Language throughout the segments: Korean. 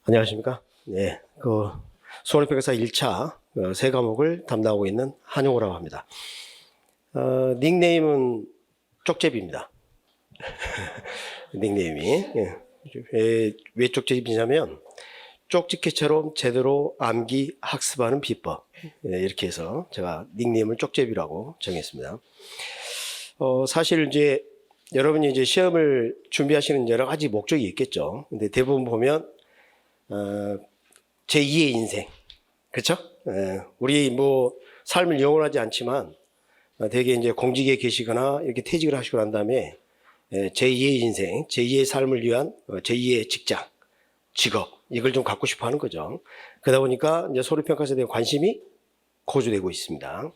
안녕하십니까. 네, 수원외평가사 1차 세 과목을 담당하고 있는 한용호라고 합니다. 닉네임은 쪽제비입니다. 닉네임이. 왜 쪽제비냐면, 쪽집게처럼 제대로 암기 학습하는 비법. 이렇게 해서 제가 닉네임을 쪽제비라고 정했습니다. 사실 이제 여러분이 이제 시험을 준비하시는 여러 가지 목적이 있겠죠. 근데 대부분 보면 제2의 인생, 그렇죠? 우리 뭐 삶을 영원하지 않지만 되게 이제 공직에 계시거나 이렇게 퇴직을 하시고 난 다음에 제2의 인생, 제2의 삶을 위한 제2의 직장, 직업 이걸 좀 갖고 싶어 하는 거죠. 그러다 보니까 이제 서류평가사에 대한 관심이 고조되고 있습니다.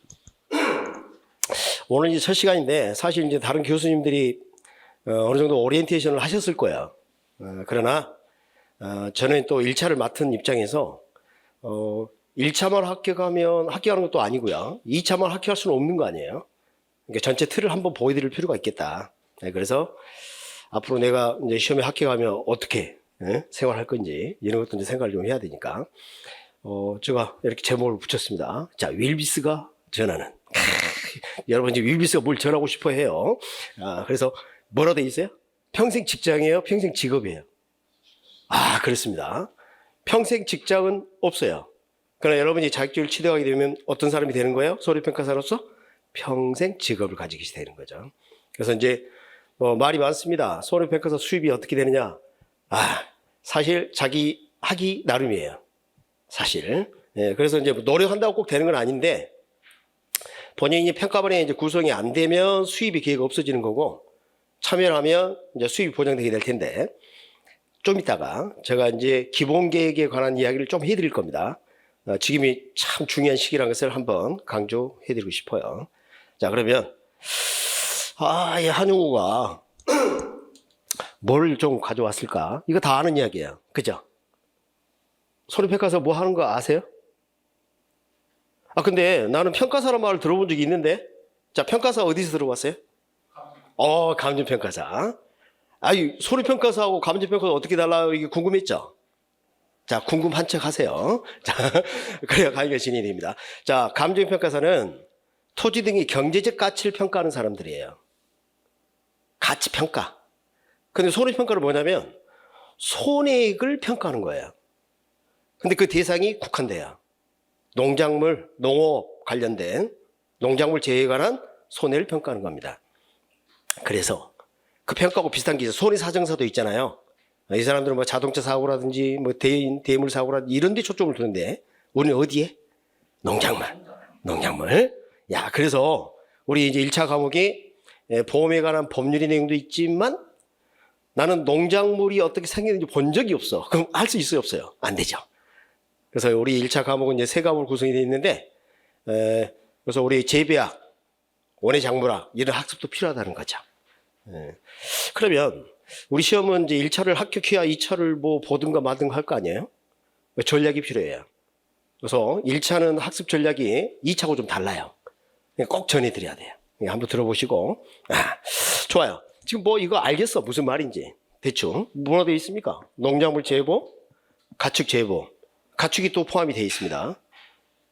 오늘 이제 첫 시간인데 사실 이제 다른 교수님들이 어느 정도 오리엔테이션을 하셨을 거예요. 그러나 저는 또 1차를 맡은 입장에서 1차만 합격하는 것도 아니고요. 2차만 합격할 수는 없는 거 아니에요. 그러니까 전체 틀을 한번 보여드릴 필요가 있겠다. 그래서 앞으로 내가 이제 시험에 합격하면 어떻게 생활할 건지 이런 것도 이제 생각을 좀 해야 되니까 제가 이렇게 제목을 붙였습니다. 자, 윌비스가 전하는. 여러분 이제 윌비스가 뭘 전하고 싶어 해요. 그래서 뭐라 돼 있어요? 평생 직장이에요? 평생 직업이에요? 그렇습니다. 평생 직장은 없어요. 그러나 여러분이 자격증을 취득하게 되면 어떤 사람이 되는 거예요? 서류평가사로서 평생 직업을 가지게 되는 거죠. 그래서 이제 말이 많습니다. 서류평가사 수입이 어떻게 되느냐? 사실 자기 하기 나름이에요. 사실. 그래서 이제 노력한다고 꼭 되는 건 아닌데 본인이 평가반에 이제 구성이 안 되면 수입이 기회가 없어지는 거고 참여를 하면 이제 수입이 보장되게 될 텐데 좀 이따가 제가 이제 기본 계획에 관한 이야기를 좀 해드릴 겁니다. 지금이 참 중요한 시기라는 것을 한번 강조해드리고 싶어요. 자, 그러면 이 한용우가 뭘 좀 가져왔을까? 이거 다 아는 이야기예요. 그죠? 서류평가사 뭐 하는 거 아세요? 근데 나는 평가사란 말을 들어본 적이 있는데 자, 평가사 어디서 들어봤어요? 감정평가사. 서류평가사하고 감정평가사 어떻게 달라요? 이게 궁금했죠? 자, 궁금한 척 하세요. 자, 그래야 강의가 진행이 됩니다. 자, 감정평가사는 토지 등의 경제적 가치를 평가하는 사람들이에요. 가치평가. 근데 손해평가는 뭐냐면 손해액을 평가하는 거예요. 근데 그 대상이 국한돼요. 농작물, 농업 관련된 농작물 재해에 관한 손해를 평가하는 겁니다. 그래서 그 평가하고 비슷한 게 있어요. 손해사정사도 있잖아요. 이 사람들은 뭐 자동차 사고라든지 뭐 대물 사고라든지 이런 데 초점을 두는데 우리는 어디에? 농작물. 그래서 우리 이제 1차 과목에 보험에 관한 법률의 내용도 있지만 나는 농작물이 어떻게 생기는지 본 적이 없어. 그럼 할 수 있어요, 없어요? 안 되죠. 그래서 우리 1차 과목은 이제 세 과목으로 구성이 되어 있는데 그래서 우리 재배학, 원예작물학 이런 학습도 필요하다는 거죠. 그러면 우리 시험은 이제 1차를 합격해야 2차를 뭐 보든가 마든가 할 거 아니에요? 전략이 필요해요. 그래서 1차는 학습 전략이 2차하고 좀 달라요. 꼭 전해드려야 돼요. 한번 들어보시고. 좋아요. 지금 뭐 이거 알겠어. 무슨 말인지. 대충. 뭐가 되어 있습니까? 농작물 재보, 가축 재보. 가축이 또 포함이 되어 있습니다.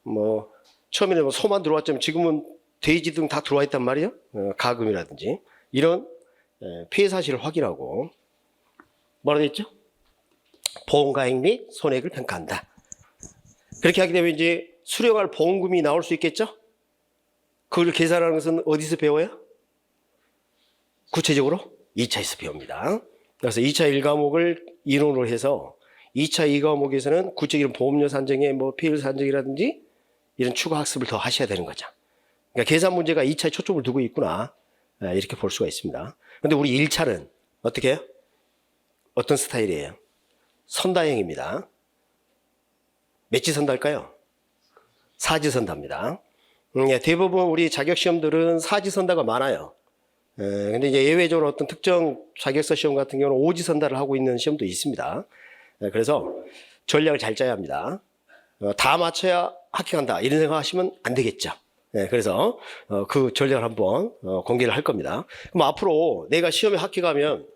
뭐 처음에는 뭐 소만 들어왔지만 지금은 돼지 등 다 들어와 있단 말이에요. 가금이라든지. 이런 피해 사실을 확인하고 뭐라 되어 있죠? 보험가액 및 손해액을 평가한다. 그렇게 하게 되면 이제 수령할 보험금이 나올 수 있겠죠? 그걸 계산하는 것은 어디서 배워요? 구체적으로 2차에서 배웁니다. 그래서 2차 1과목을 이론으로 해서 2차 2과목에서는 구체적인 보험료 산정에 뭐 피해율 산정이라든지 이런 추가 학습을 더 하셔야 되는 거죠. 그러니까 계산 문제가 2차에 초점을 두고 있구나. 이렇게 볼 수가 있습니다. 근데 우리 1차는 어떻게 해요? 어떤 스타일이에요? 선다형입니다. 몇지 선다일까요? 사지선다입니다. 대부분 우리 자격시험들은 사지선다가 많아요. 근데 이제 예외적으로 어떤 특정 자격서 시험 같은 경우는 오지선다를 하고 있는 시험도 있습니다. 그래서 전략을 잘 짜야 합니다. 다 맞춰야 합격한다 이런 생각 하시면 안 되겠죠. 그래서 그 전략을 한번 공개를 할 겁니다. 그럼 앞으로 내가 시험에 합격하면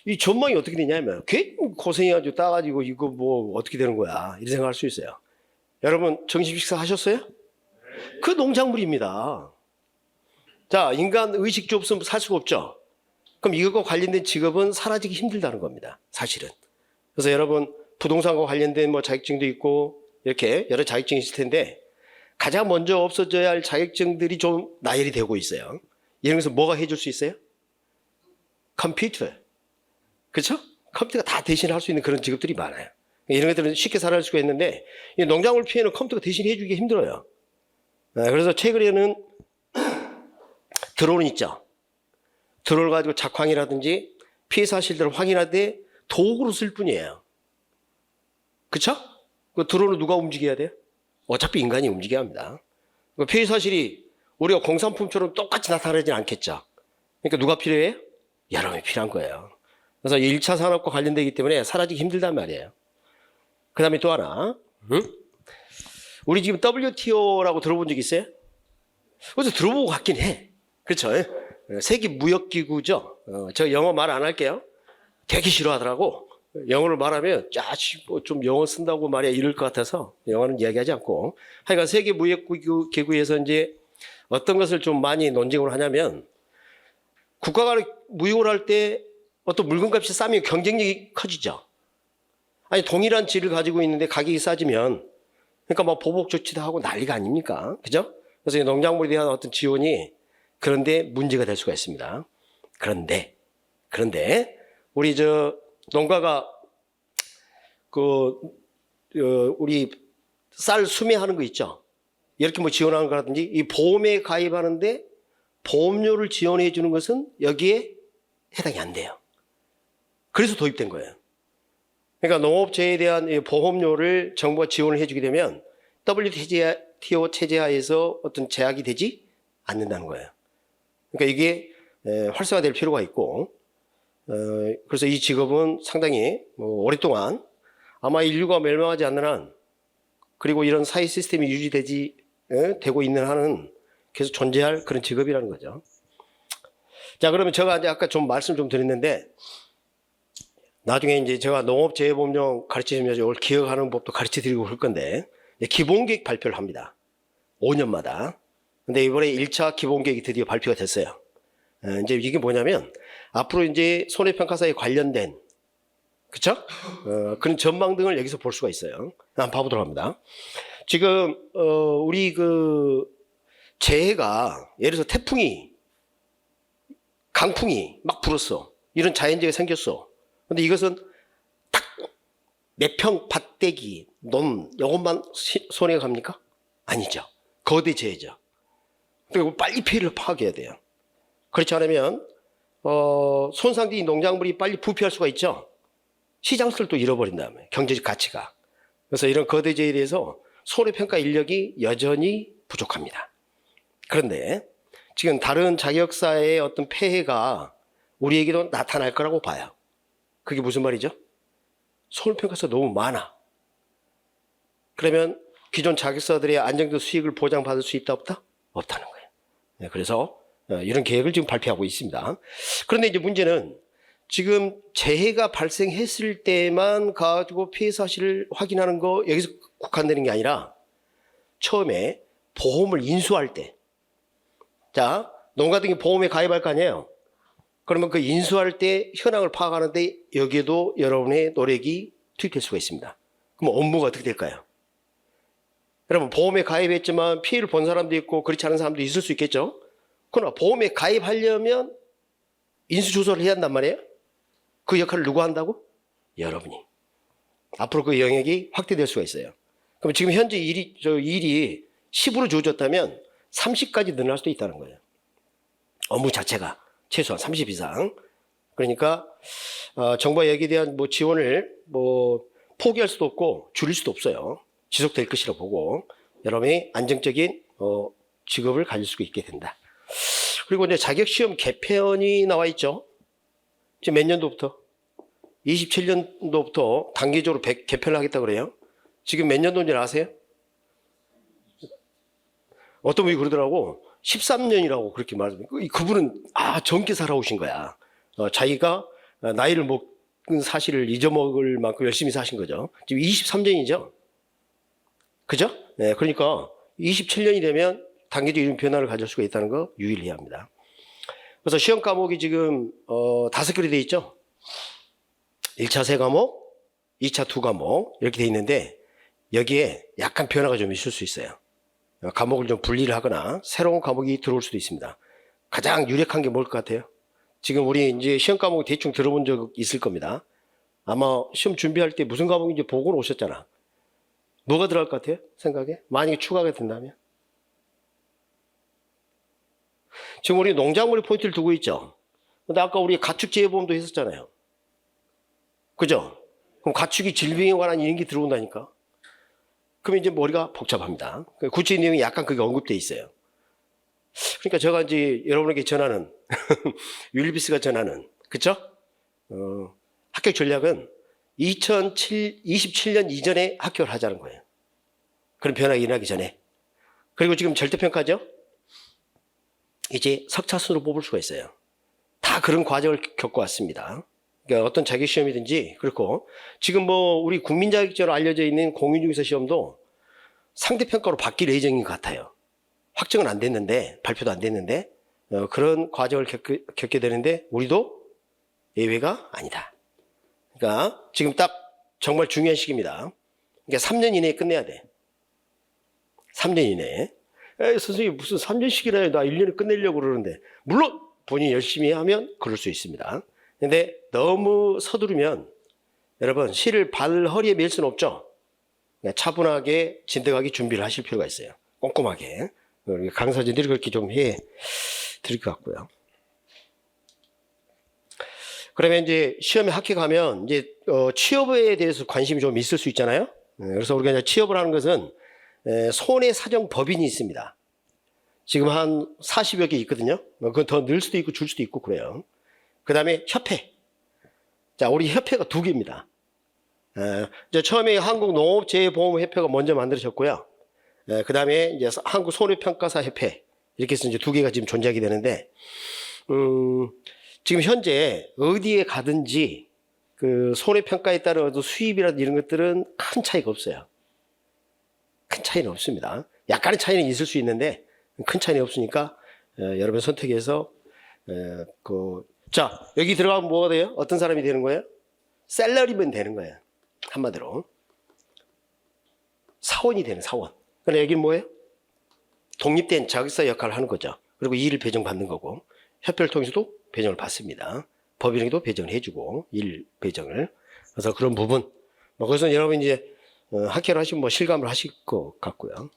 이 전망이 어떻게 되냐면 괜히 고생해가지고 따가지고 이거 뭐 어떻게 되는 거야 이런 생각할 수 있어요. 여러분 점심 식사 하셨어요? 그 농작물입니다. 자, 인간 의식주 없으면 살 수가 없죠. 그럼 이것과 관련된 직업은 사라지기 힘들다는 겁니다. 사실은. 그래서 여러분 부동산과 관련된 뭐 자격증도 있고 이렇게 여러 자격증이 있을 텐데 가장 먼저 없어져야 할 자격증들이 좀 나열이 되고 있어요. 이런 것은 뭐가 해줄 수 있어요? 컴퓨터. 그렇죠? 컴퓨터가 다 대신할 수 있는 그런 직업들이 많아요. 이런 것들은 쉽게 살아날 수가 있는데 이 농작물 피해는 컴퓨터가 대신해 주기 힘들어요. 그래서 최근에는 드론이 있죠. 드론을 가지고 작황이라든지 피해 사실들을 확인하되 도구로 쓸 뿐이에요. 그쵸? 그 드론을 누가 움직여야 돼요? 어차피 인간이 움직여야 합니다. 그 피해 사실이 우리가 공산품처럼 똑같이 나타나지 않겠죠. 그러니까 누가 필요해요? 여러분이 필요한 거예요. 그래서 1차 산업과 관련되기 때문에 사라지기 힘들단 말이에요. 그 다음에 또 하나. 우리 지금 WTO라고 들어본 적 있어요? 그래서 들어보고 같긴 해. 그렇죠? 세계무역기구죠. 저 영어 말 안 할게요. 되게 싫어하더라고. 영어를 말하면 좀 영어 쓴다고 말이야 이럴 것 같아서 영어는 이야기하지 않고 하여간 세계무역기구에서 이제 어떤 것을 좀 많이 논쟁을 하냐면 국가 간의 무역을 할 때 어떤 물건값이 싸면 경쟁력이 커지죠. 아니 동일한 질을 가지고 있는데 가격이 싸지면 그러니까 뭐 보복 조치도 하고 난리가 아닙니까? 그죠? 그래서 농작물에 대한 어떤 지원이 그런데 문제가 될 수가 있습니다. 그런데 우리 저 농가가 우리 쌀 수매하는 거 있죠. 이렇게 뭐 지원하는 거라든지 이 보험에 가입하는데 보험료를 지원해 주는 것은 여기에 해당이 안 돼요. 그래서 도입된 거예요. 그러니까 농업체에 대한 보험료를 정부가 지원을 해주게 되면 WTO 체제하에서 어떤 제약이 되지 않는다는 거예요. 그러니까 이게 활성화될 필요가 있고, 그래서 이 직업은 상당히 오랫동안 아마 인류가 멸망하지 않는 한, 그리고 이런 사회 시스템이 되고 있는 한은 계속 존재할 그런 직업이라는 거죠. 자, 그러면 제가 이제 아까 좀 말씀 좀 드렸는데, 나중에 이제 제가 농업재해보험령 가르치면서 이걸 기억하는 법도 가르쳐 드리고 그럴 건데, 기본계획 발표를 합니다. 5년마다. 근데 이번에 1차 기본계획이 드디어 발표가 됐어요. 이제 이게 뭐냐면, 앞으로 이제 손해평가사에 관련된, 그쵸? 그런 전망 등을 여기서 볼 수가 있어요. 한번 봐보도록 합니다. 지금, 우리 재해가, 예를 들어서 태풍이, 강풍이 막 불었어. 이런 자연재해가 생겼어. 근데 이것은 딱 몇 평 밭대기, 이것만 손해가 갑니까? 아니죠. 거대 재해죠. 그리고 빨리 피해를 파악해야 돼요. 그렇지 않으면 손상된 농작물이 빨리 부패할 수가 있죠. 시장성을 또 잃어버린 다음에 경제적 가치가. 그래서 이런 거대 재해에 대해서 손해평가 인력이 여전히 부족합니다. 그런데 지금 다른 자격사의 어떤 폐해가 우리에게도 나타날 거라고 봐요. 그게 무슨 말이죠? 손해평가사 너무 많아. 그러면 기존 자격사들의 안정된 수익을 보장받을 수 있다 없다? 없다는 거예요. 네, 그래서 이런 계획을 지금 발표하고 있습니다. 그런데 이제 문제는 지금 재해가 발생했을 때만 가지고 피해 사실을 확인하는 거 여기서 국한되는 게 아니라 처음에 보험을 인수할 때, 자, 농가 등이 보험에 가입할 거 아니에요. 그러면 그 인수할 때 현황을 파악하는데 여기에도 여러분의 노력이 투입될 수가 있습니다. 그럼 업무가 어떻게 될까요? 여러분 보험에 가입했지만 피해를 본 사람도 있고 그렇지 않은 사람도 있을 수 있겠죠. 그러나 보험에 가입하려면 인수조사를 해야 한단 말이에요. 그 역할을 누가 한다고? 여러분이. 앞으로 그 영역이 확대될 수가 있어요. 그럼 지금 현재 일이 10으로 주어졌다면 30까지 늘어날 수도 있다는 거예요. 업무 자체가 최소한 30 이상. 그러니까 정부가 여기에 대한 지원을 포기할 수도 없고 줄일 수도 없어요. 지속될 것이라고 보고 여러분이 안정적인 직업을 가질 수 있게 된다. 그리고 이제 자격시험 개편이 나와 있죠. 지금 몇 년도부터? 27년도부터 단계적으로 개편을 하겠다 그래요. 지금 몇 년도인지 아세요? 어떤 분이 그러더라고. 13년이라고 그렇게 말하더니 그분은 젊게 살아오신 거야. 자기가 나이를 먹은 사실을 잊어먹을 만큼 열심히 사신 거죠. 지금 23년이죠. 그죠? 네, 그러니까 27년이 되면 단계적인 변화를 가질 수가 있다는 거 유의해야 합니다. 그래서 시험 과목이 지금 5개로 되어 있죠. 1차 3과목, 2차 2과목 이렇게 되어 있는데 여기에 약간 변화가 좀 있을 수 있어요. 과목을 좀 분리를 하거나 새로운 과목이 들어올 수도 있습니다. 가장 유력한 게 뭘 것 같아요? 지금 우리 이제 시험 과목 대충 들어본 적 있을 겁니다. 아마 시험 준비할 때 무슨 과목인지 보고 오셨잖아. 뭐가 들어갈 것 같아요? 생각에? 만약에 추가가 된다면? 지금 우리 농작물에 포인트를 두고 있죠. 근데 아까 우리 가축재해보험도 했었잖아요. 그죠? 그럼 가축이 질병에 관한 이런 게 들어온다니까. 그럼 이제 머리가 복잡합니다. 구체적인 내용이 약간 그게 언급되어 있어요. 그러니까 제가 이제 여러분에게 전하는 윌비스가 전하는 그쵸? 합격 전략은 2027년 이전에 합격을 하자는 거예요. 그런 변화가 일어나기 전에. 그리고 지금 절대평가죠? 이제 석차순으로 뽑을 수가 있어요. 다 그런 과정을 겪어왔습니다. 그러니까 어떤 자격시험이든지 그렇고 지금 뭐 우리 국민자격제로 알려져 있는 공인중개사 시험도 상대평가로 바뀔 예정인 것 같아요. 확정은 안 됐는데 발표도 안 됐는데 그런 과정을 겪게 되는데 우리도 예외가 아니다. 그러니까 지금 딱 정말 중요한 시기입니다. 그러니까 3년 이내에 끝내야 돼. 3년 이내에. 선생님 무슨 3년씩이나 나 1년에 끝내려고 그러는데 물론 본인이 열심히 하면 그럴 수 있습니다. 근데 너무 서두르면 여러분 실을 발 허리에 맬 수는 없죠. 차분하게 진득하게 준비를 하실 필요가 있어요. 꼼꼼하게. 강사진들이 그렇게 좀 해 드릴 것 같고요. 그러면 이제 시험에 합격하면 이제 취업에 대해서 관심이 좀 있을 수 있잖아요. 그래서 우리가 이제 취업을 하는 것은 손해 사정 법인이 있습니다. 지금 한 40여 개 있거든요. 그건 더 늘 수도 있고 줄 수도 있고 그래요. 그 다음에 협회. 자, 우리 협회가 2개입니다. 이제 처음에 한국농업재해보험협회가 먼저 만들어졌고요. 그 다음에 이제 한국손해평가사협회. 이렇게 해서 이제 2개가 지금 존재하게 되는데, 지금 현재 어디에 가든지 그 손해평가에 따른 수입이라든지 이런 것들은 큰 차이가 없어요. 큰 차이는 없습니다. 약간의 차이는 있을 수 있는데 큰 차이는 없으니까 여러분 선택해서 자, 여기 들어가면 뭐가 돼요? 어떤 사람이 되는 거예요? 셀러리면 되는 거예요. 한마디로 사원이 되는 사원. 그러니까 여기는 뭐예요? 독립된 자격사 역할을 하는 거죠. 그리고 일 배정받는 거고 협회를 통해서도 배정을 받습니다. 법인에게도 배정을 해주고 일 배정을. 그래서 그런 부분 그래서 여러분 이제 학회를 하시면 뭐 실감을 하실 것 같고요.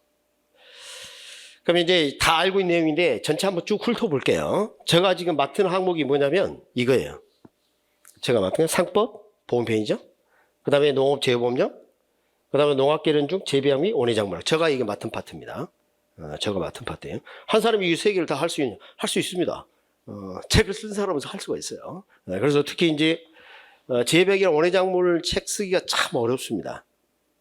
그럼 이제 다 알고 있는 내용인데 전체 한번 쭉 훑어볼게요. 제가 지금 맡은 항목이 뭐냐면 이거예요. 제가 맡은 건 상법, 보험편이죠. 그 다음에 농업재해보험령, 그 다음에 농학개련 재배양 및 원예작물학. 제가 이게 맡은 파트입니다. 제가 맡은 파트예요. 한 사람이 이 3개를 다 할 수 있습니다. 책을 쓴 사람은 할 수가 있어요. 그래서 특히 이제 재배양이랑 원예작물 책 쓰기가 참 어렵습니다.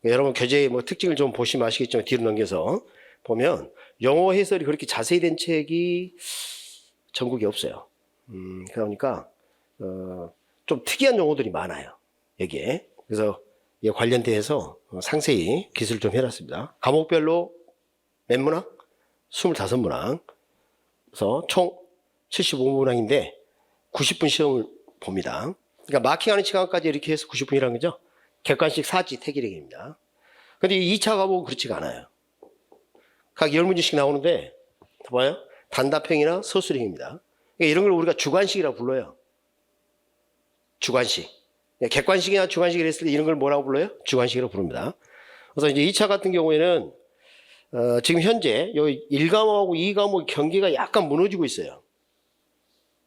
여러분 교재의 뭐 특징을 좀 보시면 아시겠지만 뒤로 넘겨서 보면 영어 해설이 그렇게 자세히 된 책이 전국에 없어요. 그러니까 좀 특이한 용어들이 많아요. 여기에. 그래서 이 관련돼서 상세히 기술을 좀 해놨습니다. 과목별로 몇 문항? 25문항. 그래서 총 75문항인데 90분 시험을 봅니다. 그러니까 마킹하는 시간까지 이렇게 해서 90분이라는 거죠. 객관식 사지 태기력입니다. 근데 이 2차 과목은 그렇지가 않아요. 각 10문제씩 나오는데 봐요. 단답형이나 서술형입니다. 그러니까 이런 걸 우리가 주관식이라고 불러요. 주관식. 객관식이나 주관식이라 했을 때 이런 걸 뭐라고 불러요? 주관식이라고 부릅니다. 그래서 이제 2차 같은 경우에는 지금 현재 여기 1과목하고 2과목 경계가 약간 무너지고 있어요.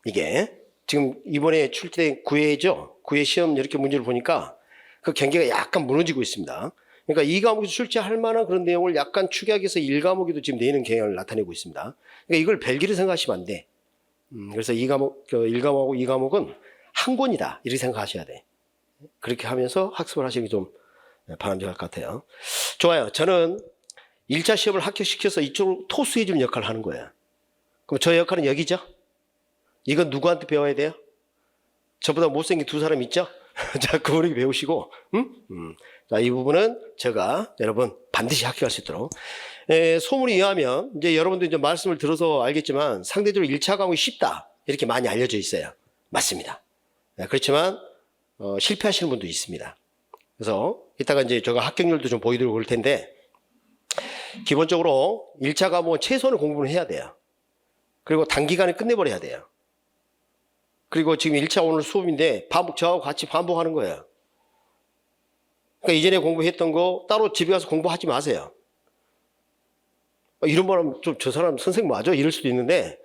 이게 지금 이번에 출제된 9회죠. 9회 시험 이렇게 문제를 보니까 그 경계가 약간 무너지고 있습니다. 그러니까 2과목에서 출제할 만한 그런 내용을 약간 축약해서 1과목에도 지금 내는 경향을 나타내고 있습니다. 그러니까 이걸 별개로 생각하시면 안 돼. 그래서 1과목하고 2과목은 한 권이다. 이렇게 생각하셔야 돼. 그렇게 하면서 학습을 하시는 게 좀 바람직할 것 같아요. 좋아요. 저는 1차 시험을 합격시켜서 이쪽으로 토수해주는 역할을 하는 거예요. 그럼 저 역할은 여기죠? 이건 누구한테 배워야 돼요? 저보다 못생긴 두 사람 있죠? 자, 그거를 배우시고, 자, 이 부분은 제가 여러분 반드시 합격할 수 있도록. 소문에 의하면, 이제 여러분들 이제 말씀을 들어서 알겠지만, 상대적으로 1차 과목이 쉽다. 이렇게 많이 알려져 있어요. 맞습니다. 그렇지만, 실패하시는 분도 있습니다. 그래서, 이따가 이제 제가 합격률도 좀 보여드리고 그럴 텐데, 기본적으로 1차 과목은 최소한의 공부를 해야 돼요. 그리고 단기간에 끝내버려야 돼요. 그리고 지금 1차 오늘 수업인데 저하고 같이 반복하는 거예요. 그러니까 이전에 공부했던 거 따로 집에 가서 공부하지 마세요. 이런 말하면 좀 저 사람 선생님 맞아? 이럴 수도 있는데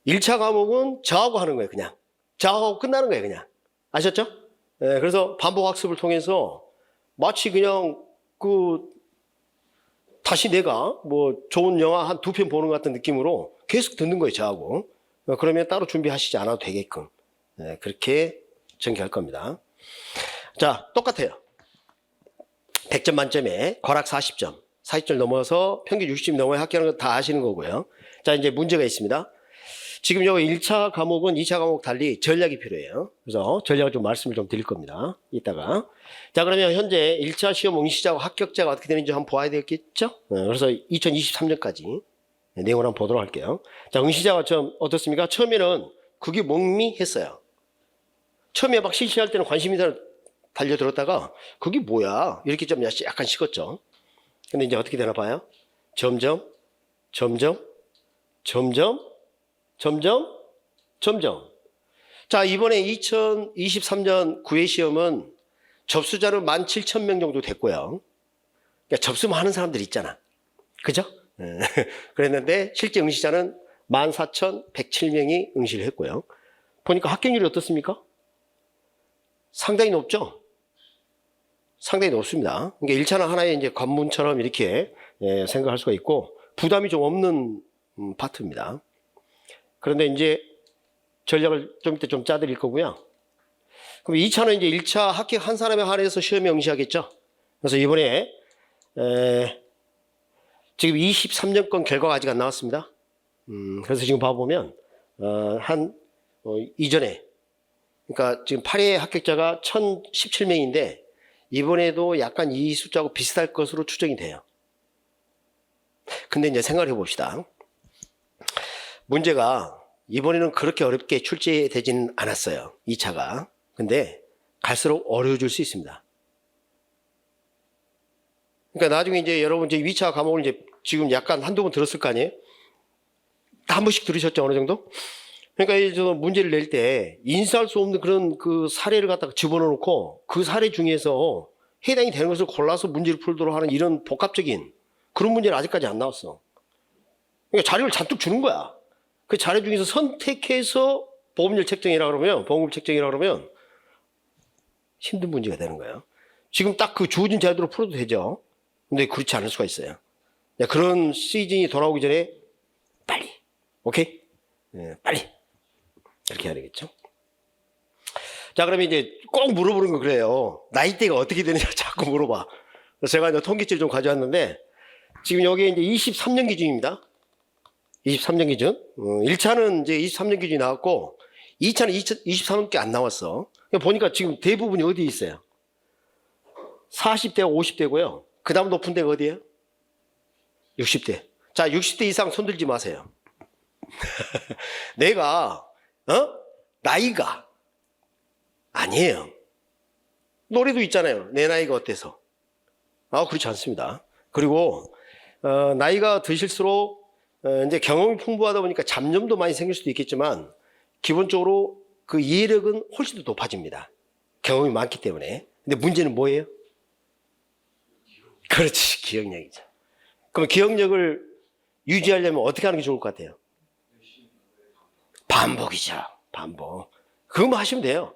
1차 과목은 저하고 하는 거예요. 그냥 저하고 끝나는 거예요. 그냥 아셨죠? 네, 그래서 반복 학습을 통해서 마치 그냥 다시 내가 뭐 좋은 영화 한 2편 보는 것 같은 느낌으로 계속 듣는 거예요. 저하고. 그러면 따로 준비하시지 않아도 되게끔 그렇게 전개할 겁니다. 자, 똑같아요. 100점 만점에 거락 40점. 40점 넘어서 평균 60점 넘어야 합격하는 거 다 아시는 거고요. 자, 이제 문제가 있습니다. 지금 여기 1차 과목은 2차 과목 달리 전략이 필요해요. 그래서 전략을 좀 말씀을 좀 드릴 겁니다. 이따가. 자, 그러면 현재 1차 시험 응시자와 합격자가 어떻게 되는지 한번 보아야 되겠죠? 그래서 2023년까지 내용을 한번 보도록 할게요. 자, 응시자가 좀 어떻습니까? 처음에는 그게 멍미했어요. 처음에 막 실시할 때는 관심이 달려들었다가 그게 뭐야? 이렇게 좀 약간 식었죠. 근데 이제 어떻게 되나 봐요? 점점. 자, 이번에 2023년 9회 시험은 접수자는 17,000명 정도 됐고요. 그러니까 접수만 하는 사람들 있잖아. 그죠? 그랬는데 실제 응시자는 14,107명이 응시를 했고요. 보니까 합격률이 어떻습니까? 상당히 높죠? 상당히 높습니다. 그러니까 1차는 하나의 이제 관문처럼 이렇게 생각할 수가 있고 부담이 좀 없는 파트입니다. 그런데 이제 전략을 좀 이따 좀 짜드릴 거고요. 그럼 2차는 이제 1차 합격한 사람에 한해서 시험에 응시하겠죠? 그래서 이번에 지금 23년권 결과가 아직 안 나왔습니다. 그래서 지금 봐보면 이전에 그러니까 지금 8회 합격자가 1,017명인데 이번에도 약간 이 숫자하고 비슷할 것으로 추정이 돼요. 근데 이제 생각해 봅시다. 문제가 이번에는 그렇게 어렵게 출제되지는 않았어요. 2차가. 근데 갈수록 어려워질 수 있습니다. 그러니까 나중에 이제 여러분 이제 2차 과목을 이제 지금 약간 한두 번 들었을 거 아니에요? 다 한 번씩 들으셨죠? 어느 정도? 그러니까 이제 문제를 낼 때 인수할 수 없는 그런 그 사례를 갖다가 집어넣어 놓고 그 사례 중에서 해당이 되는 것을 골라서 문제를 풀도록 하는 이런 복합적인 그런 문제는 아직까지 안 나왔어. 그러니까 자료를 잔뜩 주는 거야. 그 자료 중에서 선택해서 보험료 책정이라 그러면, 보험금 책정이라 그러면 힘든 문제가 되는 거예요. 지금 딱 그 주어진 자료대로 풀어도 되죠. 근데 그렇지 않을 수가 있어요. 그런 시즌이 돌아오기 전에 빨리. 오케이? 네, 빨리. 이렇게 해야 되겠죠. 자, 그러면 이제 꼭 물어보는 거 그래요. 나이대가 어떻게 되느냐 자꾸 물어봐. 제가 이제 통계치를 좀 가져왔는데, 지금 여기에 이제 23년 기준입니다. 23년 기준. 1차는 이제 23년 기준이 나왔고, 2차는 23년께 안 나왔어. 보니까 지금 대부분이 어디에 있어요? 40대가 50대고요. 그 다음 높은 데가 어디예요? 60대. 자, 60대 이상 손들지 마세요. 내가, 나이가 아니에요. 노래도 있잖아요. 내 나이가 어때서. 그렇지 않습니다. 그리고, 나이가 드실수록, 이제 경험이 풍부하다 보니까 잡념도 많이 생길 수도 있겠지만, 기본적으로 그 이해력은 훨씬 더 높아집니다. 경험이 많기 때문에. 근데 문제는 뭐예요? 그렇지, 기억력이죠. 그럼 기억력을 유지하려면 어떻게 하는 게 좋을 것 같아요? 반복이죠. 반복. 그것만 하시면 돼요.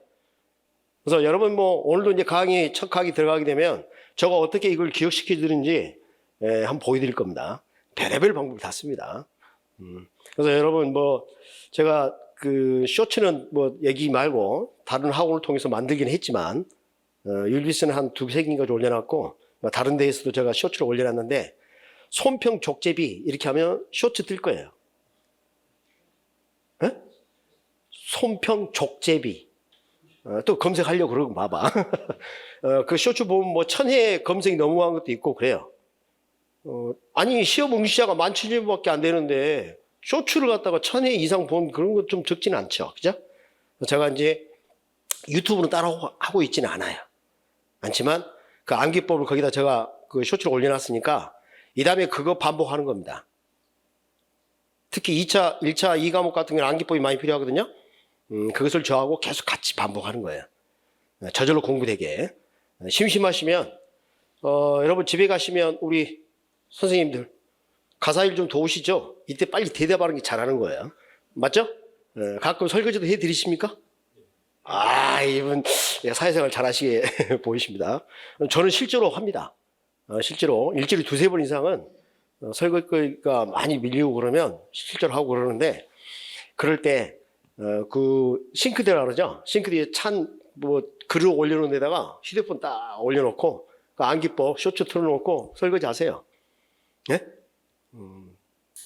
그래서 여러분 뭐 오늘도 이제 첫 강의 들어가게 되면 저가 어떻게 이걸 기억시켜 드리는지 한번 보여드릴 겁니다. 별의별 방법이 다 씁니다. 그래서 여러분 뭐 제가 그 쇼츠는 뭐 얘기 말고 다른 학원을 통해서 만들긴 했지만 율비스는 한 2-3개인가 올려놨고 다른 데에서도 제가 쇼츠를 올려놨는데 손평 족제비 이렇게 하면 쇼츠 뜰 거예요. 손평 족제비 또 검색하려고 그러고 봐봐. 그 쇼츠 보면 뭐 1000회 검색이 넘어간 것도 있고 그래요. 아니 시험 응시자가 17,000명밖에 안 되는데 쇼츠를 갖다가 1000회 이상 본 그런 것 좀 적지는 않죠. 그죠? 제가 이제 유튜브는 따라 하고 있지는 않지만 그 암기법을 거기다 제가 그 쇼츠를 올려놨으니까 이 다음에 그거 반복하는 겁니다. 특히 2차, 1차 2과목 같은 경우는 암기법이 많이 필요하거든요. 그것을 저하고 계속 같이 반복하는 거예요. 저절로 공부되게. 심심하시면 여러분 집에 가시면 우리 선생님들 가사일 좀 도우시죠? 이때 빨리 대답하는 게 잘하는 거예요. 맞죠? 가끔 설거지도 해드리십니까? 이분 사회생활 잘하시게 보이십니다. 저는 실제로 합니다. 실제로 일주일에 2-3번 이상은 설거지가 많이 밀리고 그러면 실제로 하고 그러는데 그럴 때 그 싱크대라 그러죠. 싱크대에 뭐 글을 올려놓은 데다가 휴대폰 딱 올려놓고 그 암기법 쇼츠 틀어놓고 설거지 하세요. 예?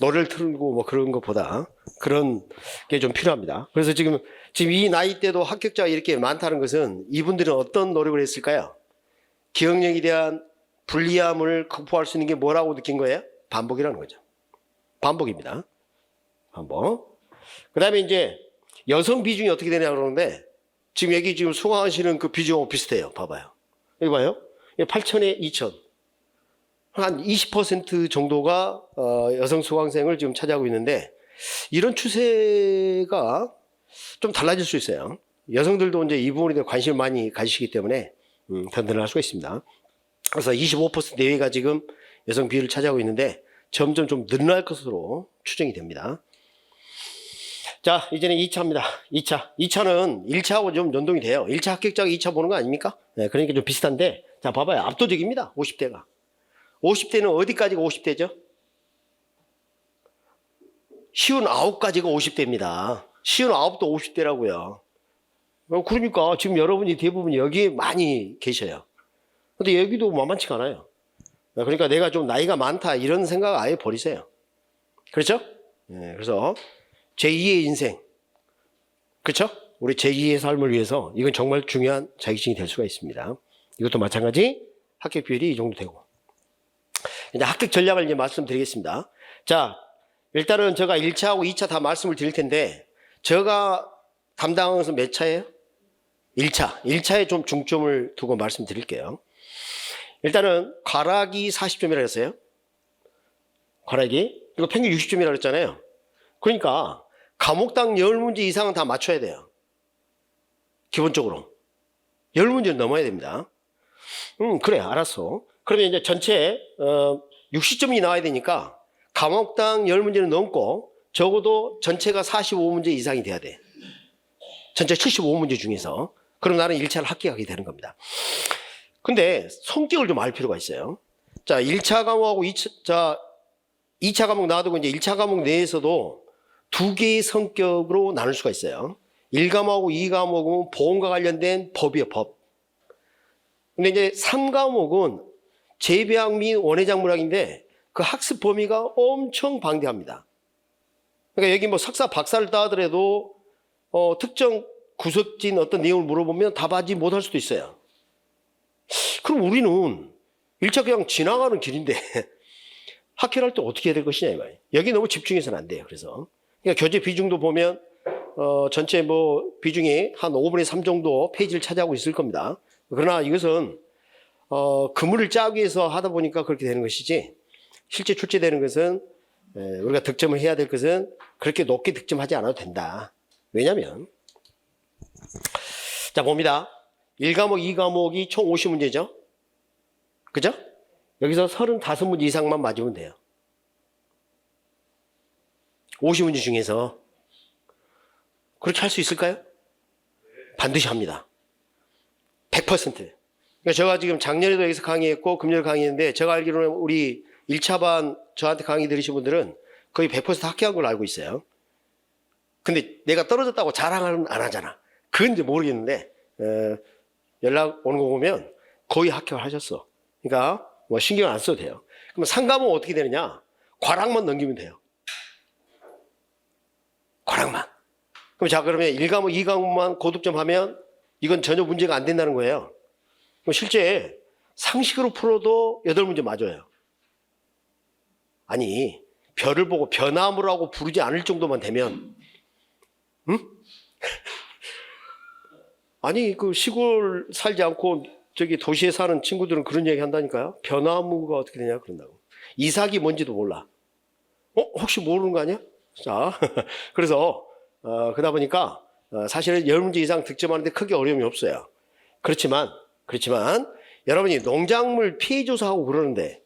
노래를 틀고 뭐 그런 것보다 그런 게 좀 필요합니다. 그래서 지금 이 나이 때도 합격자가 이렇게 많다는 것은 이분들은 어떤 노력을 했을까요? 기억력에 대한 불리함을 극복할 수 있는 게 뭐라고 느낀 거예요? 반복이라는 거죠. 반복입니다. 반복. 그 다음에 이제 여성 비중이 어떻게 되냐 그러는데 지금 여기 지금 수강하시는 그 비중하고 비슷해요. 봐봐요. 여기 봐요. 8,000에 2,000. 한 20% 정도가 여성 수강생을 지금 차지하고 있는데 이런 추세가 좀 달라질 수 있어요. 여성들도 이제 이 부분에 대해 관심을 많이 가지시기 때문에 더 늘어날 수가 있습니다. 그래서 25% 내외가 지금 여성 비율을 차지하고 있는데 점점 좀 늘어날 것으로 추정이 됩니다. 자, 이제는 2차입니다. 2차는 1차하고 좀 연동이 돼요. 1차 합격자가 2차 보는 거 아닙니까? 네, 그러니까 좀 비슷한데 자, 봐봐요. 압도적입니다. 50대가. 50대는 어디까지가 50대죠? 59까지가 50대입니다. 59도 50대라고요. 그러니까 지금 여러분이 대부분 여기에 많이 계셔요. 근데 여기도 만만치가 않아요. 그러니까 내가 좀 나이가 많다 이런 생각 아예 버리세요. 그렇죠? 네, 그래서 제2의 인생. 그렇죠? 우리 제2의 삶을 위해서 이건 정말 중요한 자격증이 될 수가 있습니다. 이것도 마찬가지 합격 비율이 이 정도 되고. 이제 합격 전략을 이제 말씀드리겠습니다. 자, 일단은 제가 1차하고 2차 다 말씀을 드릴 텐데, 제가 담당한 것은 몇 차예요? 1차. 1차에 좀 중점을 두고 말씀드릴게요. 일단은, 과락이 40점이라고 했어요. 과락이. 이거 평균 60점이라고 했잖아요. 그러니까, 과목당 10문제 이상은 다 맞춰야 돼요. 기본적으로. 10문제는 넘어야 됩니다. 그래, 알았어. 그러면 이제 전체 60점이 나와야 되니까 과목당 10문제는 넘고 적어도 전체가 45문제 이상이 돼야 돼. 전체 75문제 중에서. 그럼 나는 1차를 합격하게 되는 겁니다. 근데 성격을 좀 알 필요가 있어요. 자, 1차 과목하고 2차 과목 놔두고 이제 1차 과목 내에서도 두 개의 성격으로 나눌 수가 있어요. 1과목하고 2과목은 보험과 관련된 법이에요, 법. 근데 이제 3과목은 재배학 및 원예작물학인데 그 학습 범위가 엄청 방대합니다. 그러니까 여기 뭐 석사 박사를 따더라도 특정 구석진 어떤 내용을 물어보면 답하지 못할 수도 있어요. 그럼 우리는 1차 그냥 지나가는 길인데 합격할 때 어떻게 해야 될 것이냐 이거예요. 여기 너무 집중해서는 안 돼요. 그래서 그러니까 교재 비중도 보면 전체 뭐 비중이 한 5분의 3 정도 페이지를 차지하고 있을 겁니다. 그러나 이것은 그물을 짜기 위해서 하다 보니까 그렇게 되는 것이지 실제 출제되는 것은 우리가 득점을 해야 될 것은 그렇게 높게 득점하지 않아도 된다. 왜냐하면 자 봅니다. 1과목, 2과목이 총 50문제죠. 그죠? 여기서 35문제 이상만 맞으면 돼요. 50문제 중에서 그렇게 할 수 있을까요? 반드시 합니다. 100%. 그러니까 제가 지금 작년에도 여기서 강의했고 금년에 강의했는데 제가 알기로는 우리 1차반 저한테 강의 들으신 분들은 거의 100% 합격한 걸로 알고 있어요. 근데 내가 떨어졌다고 자랑은 안 하잖아. 그건 이제 모르겠는데 연락 오는 거 보면 거의 합격을 하셨어. 그러니까 뭐 신경 안 써도 돼요. 그럼 3과목은 어떻게 되느냐? 과락만 넘기면 돼요. 과락만. 그럼 자 그러면 1과목, 2과목만 고득점 하면 이건 전혀 문제가 안 된다는 거예요. 실제 상식으로 풀어도 8문제 맞아요. 아니, 별을 보고 변화무라고 부르지 않을 정도만 되면, 응? 아니, 그 시골 살지 않고 저기 도시에 사는 친구들은 그런 얘기 한다니까요. 변화무가 어떻게 되냐 그런다고. 이삭이 뭔지도 몰라. 혹시 모르는 거 아니야? 자, 그래서 그러다 보니까 사실은 10문제 이상 득점하는데 크게 어려움이 없어요. 그렇지만 여러분이 농작물 피해 조사하고 그러는데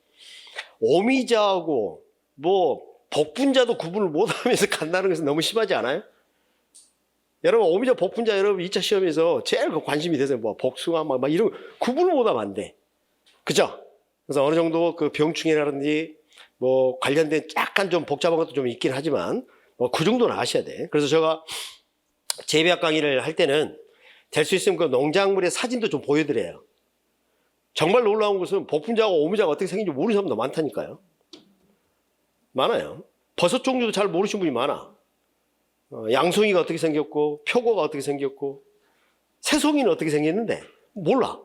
오미자하고 뭐 복분자도 구분을 못하면서 간다는 것은 너무 심하지 않아요? 여러분 오미자 복분자 여러분 2차 시험에서 제일 관심이 돼서 뭐 복숭아 막 이런 구분을 못하면 안 돼. 그죠? 그래서 어느 정도 그 병충해라든지 뭐 관련된 약간 좀 복잡한 것도 좀 있긴 하지만 뭐 그 정도는 아셔야 돼. 그래서 제가 재배학 강의를 할 때는 될 수 있으면 그 농작물의 사진도 좀 보여드려요. 정말 놀라운 것은 복분자하고 오미자가 어떻게 생긴지 모르는 사람도 많다니까요. 많아요. 버섯 종류도 잘 모르시는 분이 많아. 양송이가 어떻게 생겼고 표고가 어떻게 생겼고 새송이는 어떻게 생겼는데 몰라.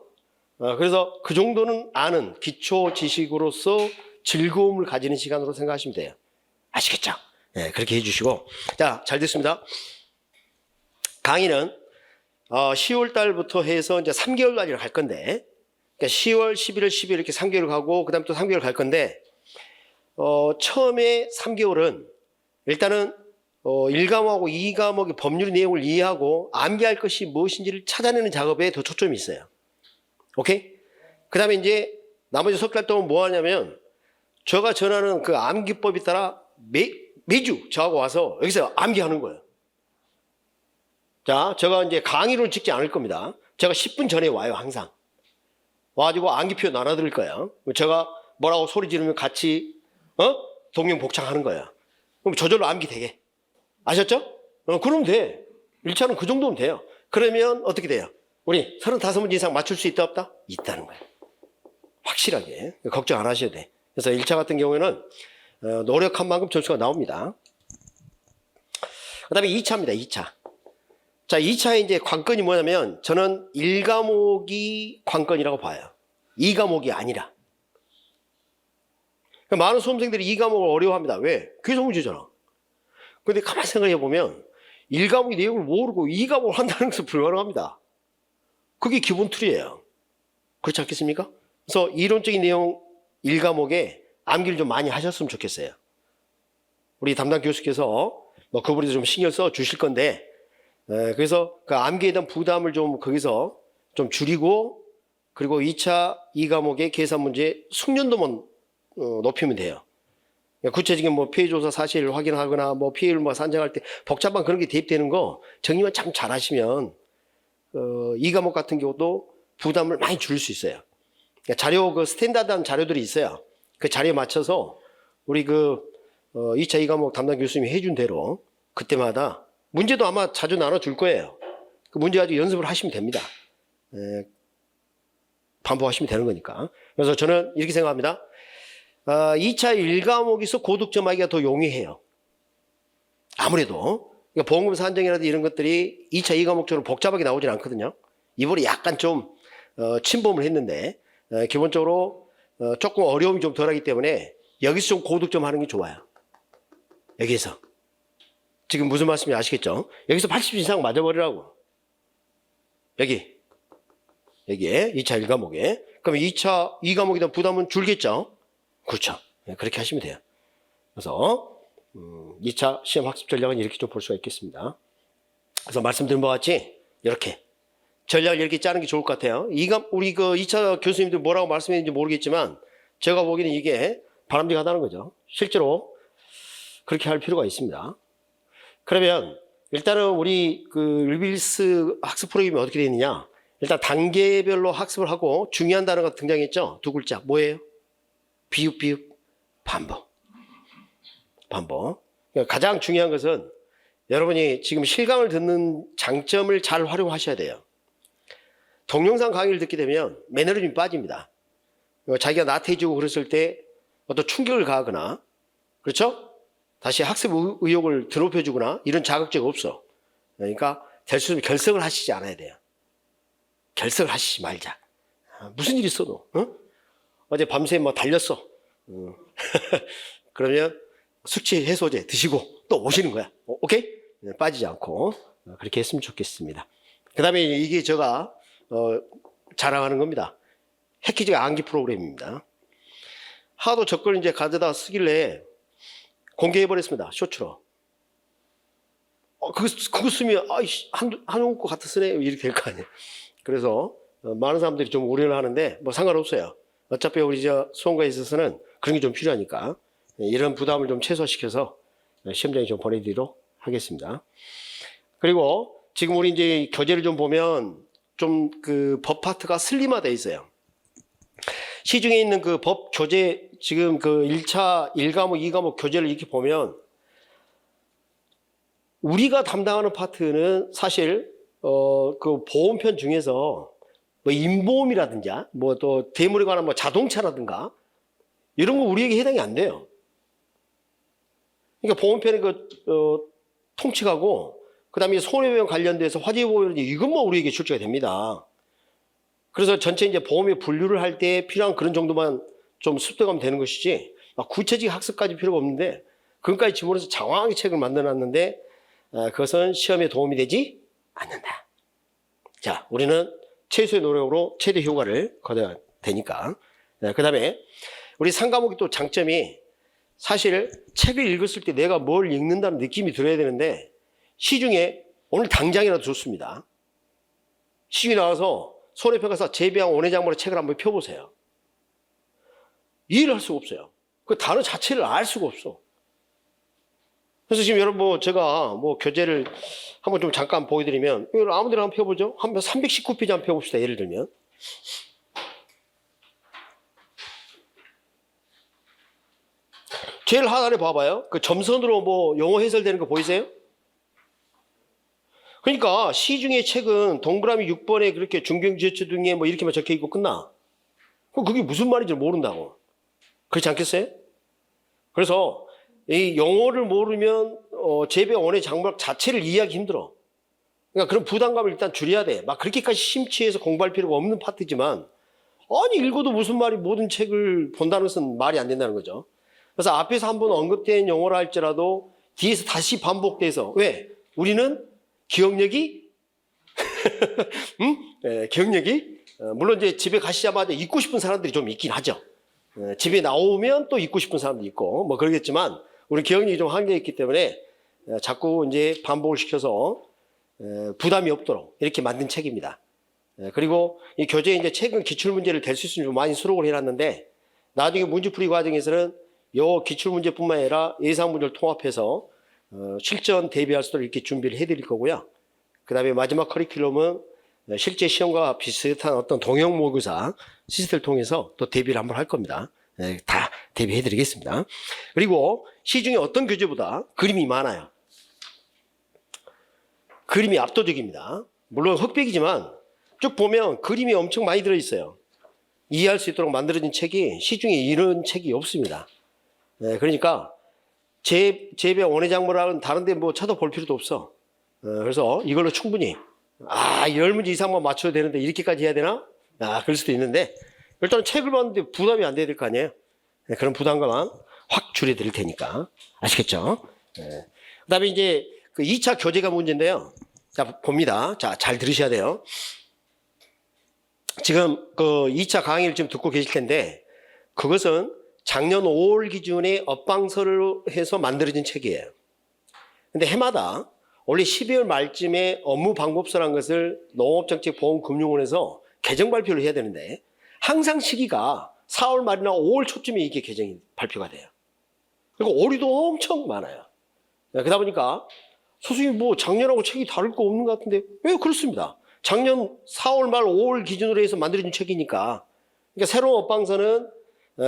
그래서 그 정도는 아는 기초 지식으로서 즐거움을 가지는 시간으로 생각하시면 돼요. 아시겠죠? 네, 그렇게 해주시고. 자, 잘 됐습니다. 강의는 10월 달부터 해서 이제 3개월까지 갈 건데, 그러니까 10월, 11월, 12월 이렇게 3개월 가고, 그 다음 또 3개월 갈 건데, 처음에 3개월은 일단은 1과목하고 2과목의 법률 내용을 이해하고 암기할 것이 무엇인지를 찾아내는 작업에 더 초점이 있어요. 오케이? 그 다음에 이제 나머지 석 달 동안 뭐 하냐면 제가 전하는 그 암기법에 따라 매주 저하고 와서 여기서 암기하는 거예요. 자, 제가 이제 강의로는 찍지 않을 겁니다. 제가 10분 전에 와요, 항상. 와가지고 암기표 나눠드릴 거예요. 제가 뭐라고 소리 지르면 같이, 동명복창하는 거예요. 그럼 저절로 암기 되게. 아셨죠? 그러면 돼. 1차는 그 정도면 돼요. 그러면 어떻게 돼요? 우리 35문제 이상 맞출 수 있다, 없다? 있다는 거예요. 확실하게. 걱정 안 하셔도 돼. 그래서 1차 같은 경우에는 노력한 만큼 점수가 나옵니다. 그 다음에 2차입니다, 2차. 자, 2차의 이제 관건이 뭐냐면 저는 1과목이 관건이라고 봐요. 2과목이 아니라. 많은 수험생들이 2과목을 어려워합니다. 왜? 그게 문제잖아. 근데 가만히 생각해 보면 1과목의 내용을 모르고 2과목을 한다는 것은 불가능합니다. 그게 기본 틀이에요. 그렇지 않겠습니까? 그래서 이론적인 내용 1과목에 암기를 좀 많이 하셨으면 좋겠어요. 우리 담당 교수께서 뭐 그분이 좀 신경 써 주실 건데, 그래서 그 암기에 대한 부담을 좀 거기서 좀 줄이고, 그리고 2차 2과목의 계산 문제 숙련도만 높이면 돼요. 구체적인 뭐 피해조사 사실을 확인하거나 뭐 피해를 뭐 산정할 때 복잡한 그런 게 대입되는 거 정리만 참 잘하시면 2과목 같은 경우도 부담을 많이 줄일 수 있어요. 그러니까 자료 그 스탠다드한 자료들이 있어요. 그 자료에 맞춰서 우리 2차 2과목 담당 교수님이 해준 대로 그때마다 문제도 아마 자주 나눠줄 거예요. 그 문제 가지고 연습을 하시면 됩니다. 반복하시면 되는 거니까. 그래서 저는 이렇게 생각합니다. 2차 1과목에서 고득점하기가 더 용이해요. 아무래도 그러니까 보험금 산정이라든지 이런 것들이 2차 2과목처럼 복잡하게 나오진 않거든요. 이번에 약간 좀 침범을 했는데 기본적으로 조금 어려움이 좀 덜하기 때문에 여기서 좀 고득점 하는 게 좋아요. 여기에서. 지금 무슨 말씀인지 아시겠죠? 여기서 80 이상 맞아버리라고. 여기에 2차 1과목에. 그럼 2차 2과목에 대한 부담은 줄겠죠? 그렇죠. 그렇게 하시면 돼요. 그래서 2차 시험 학습 전략은 이렇게 좀 볼 수가 있겠습니다. 그래서 말씀드린 바와 같이 이렇게 전략을 이렇게 짜는 게 좋을 것 같아요. 우리 2차 교수님들 뭐라고 말씀했는지 모르겠지만 제가 보기에는 이게 바람직하다는 거죠. 실제로 그렇게 할 필요가 있습니다. 그러면 일단은 우리 르빌스 학습 프로그램이 어떻게 되어 있느냐? 일단 단계별로 학습을 하고 중요한 단어가 등장했죠. 2글자 뭐예요? 비읍, 반복. 그러니까 가장 중요한 것은 여러분이 지금 실강을 듣는 장점을 잘 활용하셔야 돼요. 동영상 강의를 듣게 되면 매너리즘이 빠집니다. 자기가 나태해지고 그랬을 때 어떤 충격을 가하거나, 그렇죠? 다시 학습 의욕을 드높여주거나 이런 자극제가 없어. 그러니까 될 수 있으면 결석을 하시지 않아야 돼요. 결석을 하시지 말자. 무슨 일 있어도, 어제 밤새 뭐 달렸어. 그러면 숙취 해소제 드시고 또 오시는 거야. 오케이? 빠지지 않고 그렇게 했으면 좋겠습니다. 그 다음에 이게 제가 자랑하는 겁니다. 해키즈가 암기 프로그램입니다. 하도 저걸 이제 가져다 쓰길래 공개해버렸습니다. 쇼츠로. 그거 쓰면, 한용 거 갖다 쓰네. 이렇게 될 거 아니에요. 그래서 많은 사람들이 좀 우려를 하는데 뭐 상관없어요. 어차피 우리 수험가에 있어서는 그런 게 좀 필요하니까 이런 부담을 좀 최소화시켜서 시험장에 좀 보내드리도록 하겠습니다. 그리고 지금 우리 이제 교재를 좀 보면 좀 그 법 파트가 슬림화되어 있어요. 시중에 있는 그 법 교재 지금 그 1차 1과목 2과목 교재를 이렇게 보면 우리가 담당하는 파트는 사실 그 보험편 중에서 뭐 인보험이라든지 뭐 또 대물에 관한 뭐 자동차라든가 이런 거 우리에게 해당이 안 돼요. 그러니까 보험편의 통치하고 그다음에 손해배상 관련돼서 화재보험 이건 뭐 우리에게 출제가 됩니다. 그래서 전체 이제 보험의 분류를 할 때 필요한 그런 정도만 좀 습득하면 되는 것이지 구체적 학습까지 필요가 없는데 그것까지 집어넣어서 장황하게 책을 만들어놨는데 그것은 시험에 도움이 되지 않는다. 자, 우리는 최소의 노력으로 최대 효과를 거둬야 되니까. 그 다음에 우리 3과목이 또 장점이 사실 책을 읽었을 때 내가 뭘 읽는다는 느낌이 들어야 되는데 시중에 오늘 당장이라도 좋습니다. 시중에 나와서 손해평가사 재배양 원회장물의 책을 한번 펴보세요. 이해를 할 수가 없어요. 그 단어 자체를 알 수가 없어. 그래서 지금 여러분 뭐 제가 뭐 교재를 한번 좀 잠깐 보여드리면 이걸 아무데나 한번 펴보죠. 한번 319페이지 한번 펴봅시다. 예를 들면 제일 하단에 봐봐요. 그 점선으로 뭐 영어 해설되는 거 보이세요? 그러니까 시중의 책은 동그라미 6번에 그렇게 중경지어처 등에 뭐 이렇게만 적혀 있고 끝나. 그럼 그게 무슨 말인지 모른다고. 그렇지 않겠어요? 그래서 이 영어를 모르면 재배양 원의 장막 자체를 이해하기 힘들어. 그러니까 그런 부담감을 일단 줄여야 돼. 막 그렇게까지 심취해서 공부할 필요가 없는 파트지만 아니 읽어도 무슨 말이 모든 책을 본다는 것은 말이 안 된다는 거죠. 그래서 앞에서 한번 언급된 영어라 할지라도 뒤에서 다시 반복돼서 왜? 우리는 기억력이 기억력이 물론 이제 집에 가시자마자 잊고 싶은 사람들이 좀 있긴 하죠. 집에 나오면 또 잊고 싶은 사람도 있고 뭐 그러겠지만 우리 기억력이 좀 한계가 있기 때문에 자꾸 이제 반복을 시켜서 부담이 없도록 이렇게 만든 책입니다. 그리고 이 교재에 이제 최근 기출문제를 될 수 있으면 좀 많이 수록을 해놨는데 나중에 문제풀이 과정에서는 요 기출문제뿐만 아니라 예상문제를 통합해서 실전 대비할 수 있도록 이렇게 준비를 해드릴 거고요. 그 다음에 마지막 커리큘럼은 실제 시험과 비슷한 어떤 동형 모의고사 시스템을 통해서 또 대비를 한번 할 겁니다. 다 대비해드리겠습니다. 그리고 시중에 어떤 교재보다 그림이 많아요. 그림이 압도적입니다. 물론 흑백이지만 쭉 보면 그림이 엄청 많이 들어있어요. 이해할 수 있도록 만들어진 책이 시중에 이런 책이 없습니다. 그러니까 재배양 원회작물하고는 다른데 뭐 찾아볼 필요도 없어. 그래서 이걸로 충분히 10문제 이상만 맞춰야 되는데 이렇게까지 해야 되나? 그럴 수도 있는데 일단 책을 봤는데 부담이 안 돼야 될 거 아니에요. 그런 부담감은 확 줄여드릴 테니까 아시겠죠? 그 다음에 이제 그 2차 교재가 문제인데요. 자, 봅니다. 자, 잘 들으셔야 돼요. 지금 그 2차 강의를 지금 듣고 계실 텐데 그것은 작년 5월 기준에 업방서를 해서 만들어진 책이에요. 근데 해마다 원래 12월 말쯤에 업무 방법서라는 것을 농업정책보험금융원에서 개정 발표를 해야 되는데 항상 시기가 4월 말이나 5월 초쯤에 이게 개정이 발표가 돼요. 그리고 오류도 엄청 많아요. 그러다 보니까 선생님 뭐 작년하고 책이 다를 거 없는 것 같은데 왜 그렇습니다. 작년 4월 말 5월 기준으로 해서 만들어진 책이니까 그러니까 새로운 업방서는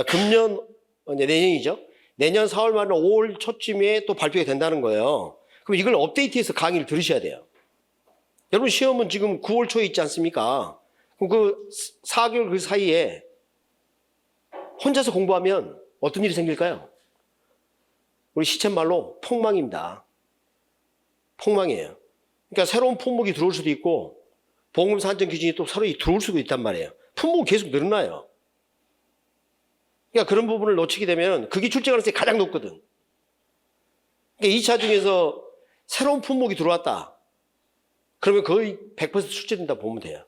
금년 내년이죠. 내년 4월 말이나 5월 초쯤에 또 발표가 된다는 거예요. 그럼 이걸 업데이트해서 강의를 들으셔야 돼요. 여러분 시험은 지금 9월 초에 있지 않습니까? 그럼 그 4개월 그 사이에 혼자서 공부하면 어떤 일이 생길까요? 우리 시쳇말로 폭망입니다. 폭망이에요. 그러니까 새로운 품목이 들어올 수도 있고 보험금사 한정 기준이 또 서로 들어올 수도 있단 말이에요. 품목이 계속 늘어나요. 그러니까 그런 부분을 놓치게 되면 그게 출제 가능성이 가장 높거든. 그러니까 2차 중에서 새로운 품목이 들어왔다. 그러면 거의 100% 출제된다 보면 돼요.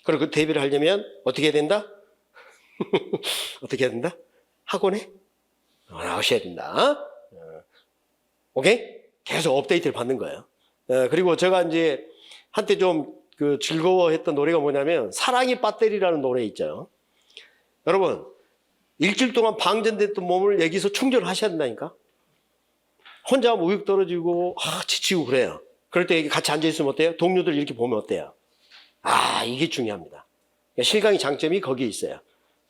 그리고 그 대비를 하려면 어떻게 해야 된다? 어떻게 해야 된다? 학원에 나오셔야 된다. 오케이? 계속 업데이트를 받는 거예요. 그리고 제가 이제 한때 좀 그 즐거워했던 노래가 뭐냐면 사랑의 배터리라는 노래 있죠. 여러분 일주일 동안 방전됐던 몸을 여기서 충전을 하셔야 된다니까. 혼자 하면 우육 떨어지고 지치고 그래요. 그럴 때 같이 앉아있으면 어때요? 동료들 이렇게 보면 어때요? 이게 중요합니다. 실강의 장점이 거기에 있어요.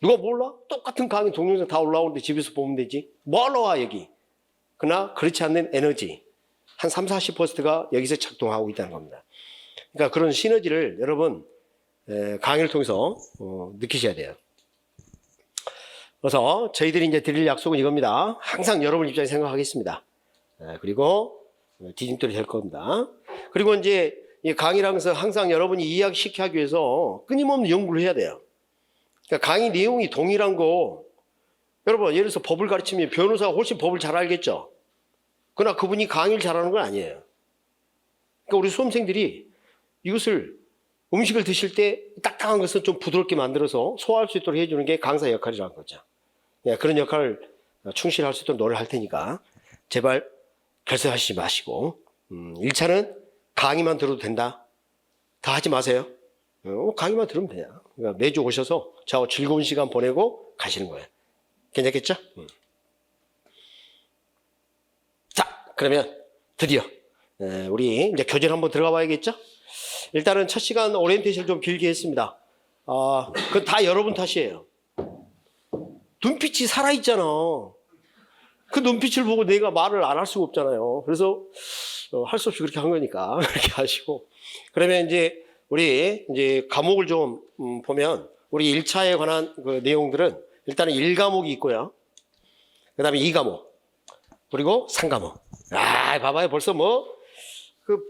누가 몰라? 똑같은 강의 동영상 다 올라오는데 집에서 보면 되지. 뭐하러 와 여기. 그러나 그렇지 않는 에너지 한 30-40%가 여기서 작동하고 있다는 겁니다. 그러니까 그런 시너지를 여러분 강의를 통해서 느끼셔야 돼요. 그래서 저희들이 이제 드릴 약속은 이겁니다. 항상 여러분 입장에 생각하겠습니다. 그리고 디딤돌이 될 겁니다. 그리고 이제 이 강의를 하면서 항상 여러분이 이해시키기 하기 위해서 끊임없는 연구를 해야 돼요. 그러니까 강의 내용이 동일한 거, 여러분 예를 들어서 법을 가르치면 변호사가 훨씬 법을 잘 알겠죠. 그러나 그분이 강의를 잘하는 건 아니에요. 그러니까 우리 수험생들이 이것을 음식을 드실 때 딱딱한 것은 좀 부드럽게 만들어서 소화할 수 있도록 해주는 게 강사 역할이라는 거죠. 그런 역할을 충실할 수 있도록 노력할 테니까 제발 결석하시지 마시고 1차는 강의만 들어도 된다. 다 하지 마세요. 강의만 들으면 돼요. 그러니까 매주 오셔서 저하고 즐거운 시간 보내고 가시는 거예요. 괜찮겠죠? 자, 그러면 드디어 우리 이제 교재를 한번 들어가 봐야겠죠? 일단은 첫 시간 오리엔테이션을 좀 길게 했습니다. 그건 다 여러분 탓이에요. 눈빛이 살아있잖아. 그 눈빛을 보고 내가 말을 안 할 수가 없잖아요. 그래서 할 수 없이 그렇게 한 거니까 그렇게 하시고. 그러면 이제 우리 이제 과목을 좀 보면 우리 1차에 관한 그 내용들은 일단은 1과목이 있고요. 그 다음에 2과목. 그리고 3과목. 봐봐요. 벌써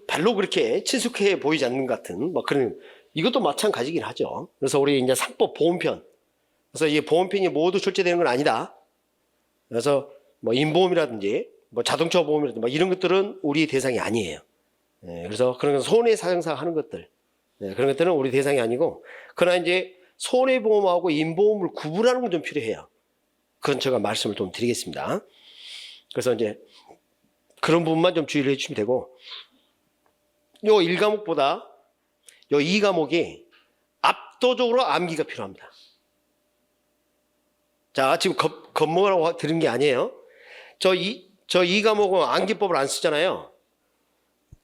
별로 그렇게 친숙해 보이지 않는 것 같은 그런, 이것도 마찬가지긴 하죠. 그래서 우리 이제 상법 보험편. 그래서 이 보험편이 모두 출제되는 건 아니다. 그래서 인보험이라든지 자동차 보험이라든지 이런 것들은 우리 대상이 아니에요. 그래서 그런 손해사정사 하는 것들, 그런 것들은 우리 대상이 아니고, 그러나 이제 손해보험하고 인보험을 구분하는 건 좀 필요해요. 그건 제가 말씀을 좀 드리겠습니다. 그래서 이제 그런 부분만 좀 주의를 해주시면 되고, 요 1과목보다 요 2과목이 압도적으로 암기가 필요합니다. 자, 지금 겁먹으라고 들은 게 아니에요. 저 2과목은 암기법을 안 쓰잖아요.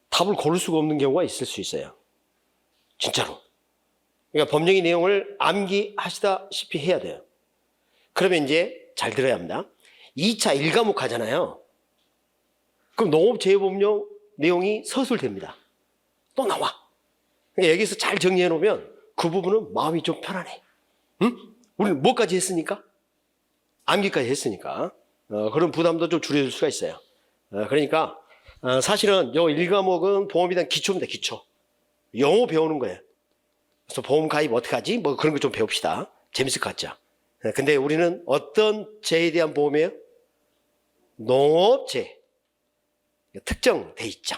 답을 고를 수가 없는 경우가 있을 수 있어요. 진짜로. 그러니까 법령의 내용을 암기하시다시피 해야 돼요. 그러면 이제 잘 들어야 합니다. 2차 1과목 하잖아요. 그럼 농업재해법령 내용이 서술됩니다. 또 나와. 그러니까 여기서 잘 정리해 놓으면 그 부분은 마음이 좀 편안해. 응? 우리는 뭐까지 했으니까? 암기까지 했으니까. 그런 부담도 좀 줄여줄 수가 있어요. 그러니까 사실은 요 1과목은 보험에 대한 기초입니다. 기초. 영어 배우는 거예요. 그래서 보험 가입 어떻게 하지? 그런 거 좀 배웁시다. 재밌을 것 같죠? 근데 우리는 어떤 재해에 대한 보험이에요? 농업재해. 특정돼 있죠.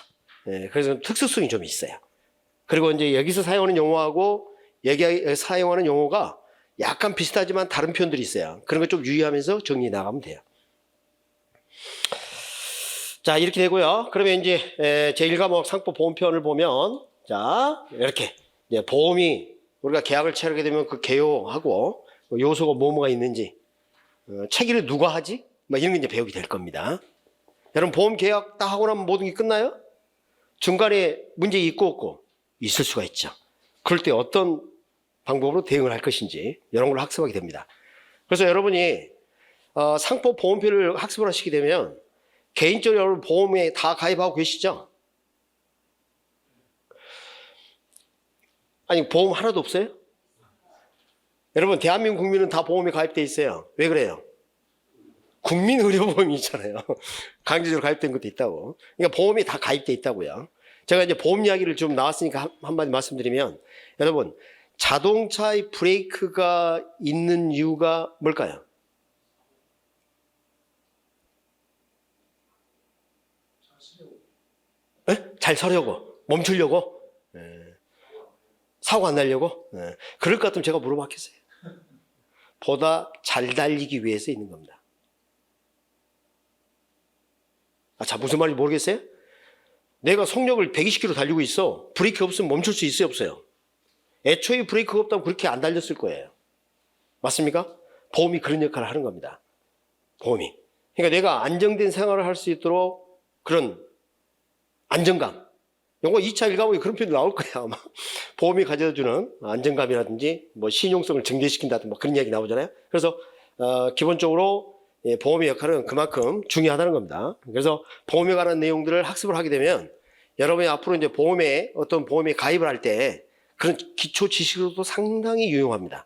그래서 특수성이 좀 있어요. 그리고 이제 여기서 사용하는 용어하고 여기 사용하는 용어가 약간 비슷하지만 다른 표현들이 있어요. 그런 거 좀 유의하면서 정리해 나가면 돼요. 자, 이렇게 되고요. 그러면 이제 제1과목 상법 보험편을 보면, 자, 이렇게 이제 보험이 우리가 계약을 체결하게 되면 그 개요하고 요소가 뭐가 있는지, 체결을 누가 하지? 이런 게 이제 배우게 될 겁니다. 여러분 보험 계약 딱 하고 나면 모든 게 끝나요? 중간에 문제 있고 없고 있을 수가 있죠. 그럴 때 어떤 방법으로 대응을 할 것인지 이런 걸 학습하게 됩니다. 그래서 여러분이 상법 보험표를 학습을 하시게 되면 개인적으로 여러분 보험에 다 가입하고 계시죠? 아니 보험 하나도 없어요? 여러분 대한민국 국민은 다 보험에 가입돼 있어요. 왜 그래요? 국민의료보험이 있잖아요. 강제적으로 가입된 것도 있다고. 그러니까 보험이 다 가입돼 있다고요. 제가 이제 보험 이야기를 좀 나왔으니까 한마디 말씀드리면, 여러분, 자동차의 브레이크가 있는 이유가 뭘까요? 네? 잘 서려고, 멈추려고, 사고 안 나려고. 그럴 것 같으면 제가 물어봤겠어요. 보다 잘 달리기 위해서 있는 겁니다. 자, 무슨 말인지 모르겠어요? 내가 속력을 120km 달리고 있어. 브레이크 없으면 멈출 수 있어요, 없어요? 애초에 브레이크가 없다면 그렇게 안 달렸을 거예요. 맞습니까? 보험이 그런 역할을 하는 겁니다. 보험이. 그러니까 내가 안정된 생활을 할 수 있도록 그런 안정감. 요거 2차 일감옥에 그런 표현이 나올 거예요, 아마. 보험이 가져다주는 안정감이라든지, 뭐, 신용성을 증대시킨다든지, 뭐, 그런 이야기 나오잖아요. 그래서, 기본적으로, 보험의 역할은 그만큼 중요하다는 겁니다. 그래서 보험에 관한 내용들을 학습을 하게 되면, 여러분이 앞으로 이제 보험에, 어떤 보험에 가입을 할 때, 그런 기초 지식으로도 상당히 유용합니다.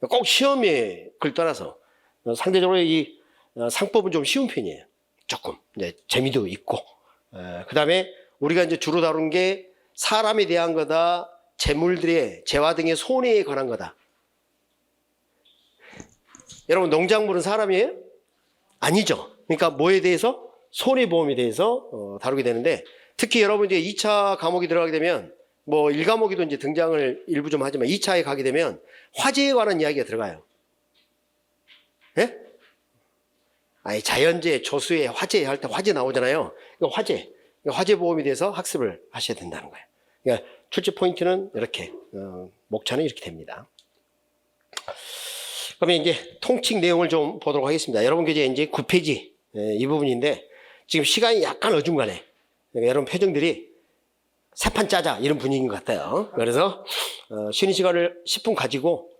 꼭 시험에 글 떠나서, 상대적으로 이 상법은 좀 쉬운 편이에요. 조금. 이제 재미도 있고. 그 다음에 우리가 이제 주로 다룬 게 사람에 대한 거다, 재물들의 재화 등의 손해에 관한 거다. 여러분, 농작물은 사람이에요? 아니죠. 그러니까 뭐에 대해서? 손해보험에 대해서 다루게 되는데, 특히 여러분 이제 2차 과목이 들어가게 되면, 뭐 1과목에도 이제 등장을 일부 좀 하지만 2차에 가게 되면 화재에 관한 이야기가 들어가요. 예? 아니, 자연재해, 조수해, 화재 할 때 화재 나오잖아요. 이거 화재. 화재 보험에 대해서 학습을 하셔야 된다는 거예요. 그러니까 출제 포인트는 이렇게, 목차는 이렇게 됩니다. 그러면 이제 통칙 내용을 좀 보도록 하겠습니다. 여러분 교재 이제 9페이지 이 부분인데 지금 시간이 약간 어중간해. 그러니까 여러분 표정들이 새 판 짜자 이런 분위기인 것 같아요. 그래서 쉬는 시간을 10분 가지고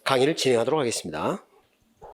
강의를 진행하도록 하겠습니다.